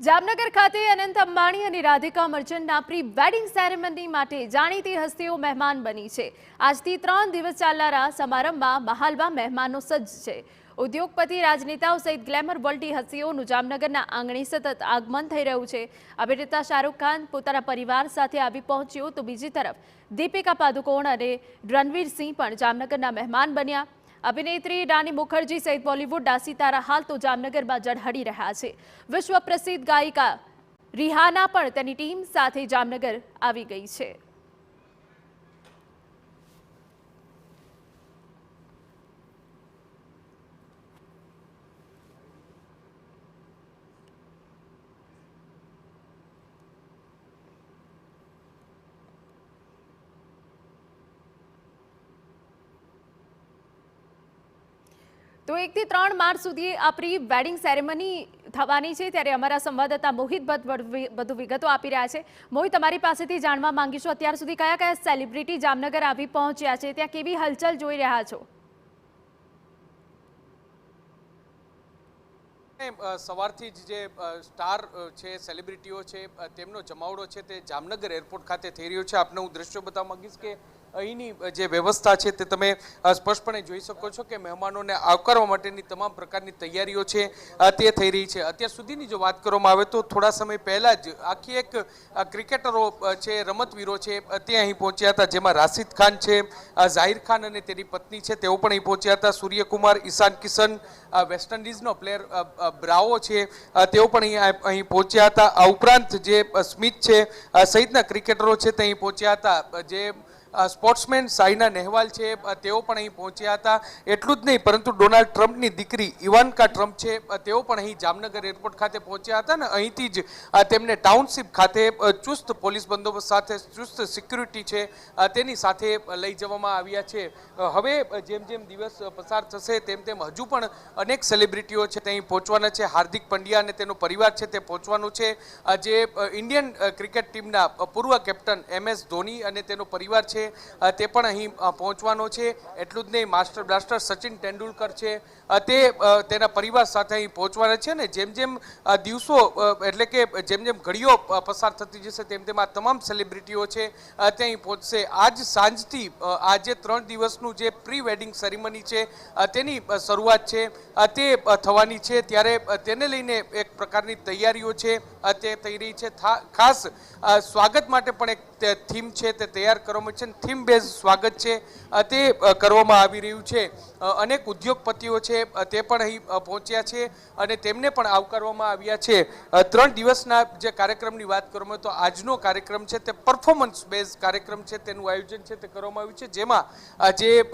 જામનગર ખાતે અનંત અંબાણી અને Radhika મર્ચન્ટના pre wedding ceremony માટે જાણીતી હસ્તીઓ મહેમાન બની છે। આજથી 3 દિવસ ચાલનારા સમારંભમાં મહાલમાં મહેમાનો સજ્જ છે। ઉદ્યોગપતિ રાજનેતાઓ સહિત ગ્લેમર વર્લ્ડની હસ્તીઓનું જામનગરના આંગણે સતત આગમન થઈ રહ્યું છે। અભિનેતા શાહરૂખ ખાન પોતાના પરિવાર સાથે આવી પહોંચ્યો તો બીજી તરફ દીપિકા પાદુકોણ અને રણવીર સિંહ પણ જામનગરના મહેમાન બન્યા। अभिनेत्री रानी मुखर्जी सहित बॉलीवुडના सितारा हाल तो जामनगરમાં ઝળહળી રહ્યા છે। વિશ્વ પ્રસિદ્ધ ગાયિકા રિહાના પણ તેની ટીમ સાથે જામનગર આવી ગઈ છે। तो 1 થી 3 માર્ચ સુધી આ પ્રી વેડિંગ સેરેમની થવાની છે, ત્યારે અમારા સંવાદદાતા મોહિત ભટ્ટ વધુ વિગતો આપી રહ્યા છે। મોહિત, તમારી પાસેથી જાણવા માંગીશું, અત્યાર સુધી કયા કયા સેલિબ્રિટી જામનગર આવી પહોંચ્યા છે, ત્યાં કેવી હલચલ જોઈ રહ્યા છો? સવારથી જ જે સ્ટાર છે, સેલિબ્રિટીઓ છે, તેમનો જમાવડો છે તે જામનગર એરપોર્ટ ખાતે થઈ રહ્યો છે। આપને હું દ્રશ્યો બતાવવા માંગીશ કે અહીંની જે વ્યવસ્થા છે તે તમે સ્પષ્ટપણે જોઈ શકો છો કે મહેમાનોને આવકારવા માટેની તમામ પ્રકારની તૈયારીઓ છે તે થઈ રહી છે। અત્યાર સુધીની જો વાત કરવામાં આવે તો થોડા સમય પહેલાં જ આખી એક ક્રિકેટરો છે, રમતવીરો છે તે અહીં પહોંચ્યા હતા, જેમાં રાશિદ ખાન છે, ઝાહિર ખાન અને તેની પત્ની છે તેઓ પણ અહીં પહોંચ્યા હતા। સૂર્યકુમાર, ઈશાન કિશન, વેસ્ટ ઇન્ડિઝનો પ્લેયર બ્રાવો છે તેઓ પણ અહીં પહોંચ્યા હતા। આ ઉપરાંત જે સ્મિથ છે સહિતના ક્રિકેટરો છે તે અહીં પહોંચ્યા હતા। જે સ્પોર્ટ્સમેન સાઇના નેહવાલ છે તેઓ પણ અહીં પહોંચ્યા હતા। એટલું જ નહીં, પરંતુ ડોનાલ્ડ ટ્રમ્પની દીકરી ઇવાન્કા ટ્રમ્પ છે તેઓ પણ અહીં જામનગર એરપોર્ટ ખાતે પહોંચ્યા હતા ને અહીંથી જ તેમને ટાઉનશીપ ખાતે ચુસ્ત પોલીસ બંદોબસ્ત સાથે ચુસ્ત સિક્યુરિટી છે તેની સાથે લઈ જવામાં આવ્યા છે। હવે જેમ જેમ દિવસ પસાર થશે તેમ તેમ હજુ પણ અનેક સેલિબ્રિટીઓ છે તે અહીં પહોંચવાના છે। હાર્દિક પંડ્યા અને તેનો પરિવાર છે તે પહોંચવાનું છે। જે ઇન્ડિયન ક્રિકેટ ટીમના પૂર્વ કેપ્ટન MS ધોની અને તેનો પરિવાર છે તે પણ અહીં પહોંચવાનો છે। એટલું જ નહીં, માસ્ટર બ્લાસ્ટર સચિન તેંડુલકર છે તે તેના પરિવાર સાથે અહીં પહોંચવાના છે ને જેમ જેમ દિવસો એટલે કે જેમ જેમ ઘડીઓ પસાર થતી જશે તેમ તેમ આ તમામ સેલિબ્રિટીઓ છે તે અહીં પહોંચશે। આજ સાંજથી આજે 3 દિવસનું જે પ્રી વેડિંગ સેરેમની છે તેની શરૂઆત છે તે થવાની છે, ત્યારે તેને લઈને એક પ્રકારની તૈયારીઓ છે તે થઈ રહી છે। ખાસ સ્વાગત માટે પણ એક થીમ છે તે તૈયાર કરવામાં છે, થીમ બેઝ સ્વાગત છે તે કરવામાં આવી રહ્યું છે। અનેક ઉદ્યોગપતિઓ છે તે પણ અહીં પહોંચ્યા છે અને તેમને પણ આવકારવામાં આવ્યા છે। 3 દિવસના જે કાર્યક્રમની વાત કરવામાં તો આજનો કાર્યક્રમ છે તે પરફોર્મન્સ બેઝ કાર્યક્રમ છે, તેનું આયોજન છે તે કરવામાં આવ્યું છે, જેમાં જે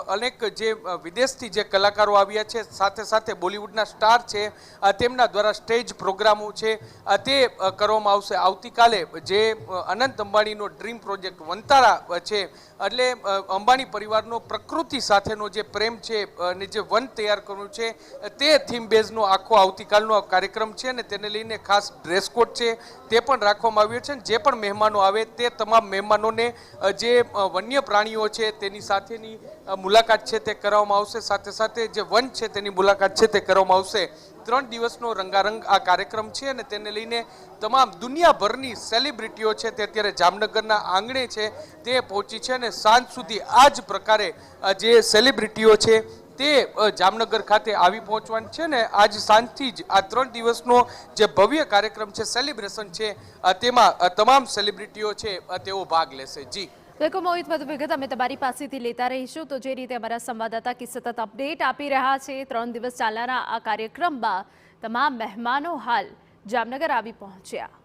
અનેક જે વિદેશથી જે કલાકારો આવ્યા છે સાથે સાથે બોલિવૂડના સ્ટાર છે તેમના દ્વારા સ્ટેજ પ્રોગ્રામો છે તે કરવામાં આવશે। આવતીકાલે જે અનંત અંબાણીનો ડ્રીમ પ્રોજેક્ટ વનતારા છે, એટલે અંબાણી પરિવારનો પ્રકૃતિ સાથેનો જે પ્રેમ છે અને જે વન તૈયાર કરવું છે તે થીમ બેઝનો આખો આવતીકાલનો કાર્યક્રમ છે અને તેને લઈને ખાસ ડ્રેસ કોડ છે તે પણ રાખવામાં આવ્યો છે। જે પણ મહેમાનો આવે તે તમામ મહેમાનોને જે વન્ય પ્રાણીઓ છે તેની સાથેની મુલાકાત છે તે કરવામાં આવશે, સાથે સાથે જે વન છે તેની મુલાકાત છે તે કરવામાં આવશે। 3 દિવસનો રંગારંગ આ કાર્યક્રમ છે અને તેને લઈને તમામ દુનિયાભરની સેલિબ્રિટીઓ છે તે અત્યારે જામનગરના આંગણે છે તે પહોંચી છે અને સાંજ સુધી આ જ પ્રકારે જે સેલિબ્રિટીઓ છે તે જામનગર ખાતે આવી પહોંચવાની છે ને આજ સાંજથી જ આ 3 દિવસનો જે ભવ્ય કાર્યક્રમ છે, સેલિબ્રેશન છે, તેમાં તમામ સેલિબ્રિટીઓ છે તેઓ ભાગ લેશે। જી બિલકુલ મોહિત, વધુ વિગત અમે તમારી પાસેથી લેતા રહીશું। તો જે રીતે અમારા સંવાદદાતા કે સતત અપડેટ આપી રહ્યા છે, 3 દિવસ ચાલનારા આ કાર્યક્રમમાં તમામ મહેમાનો હાલ જામનગર આવી પહોંચ્યા।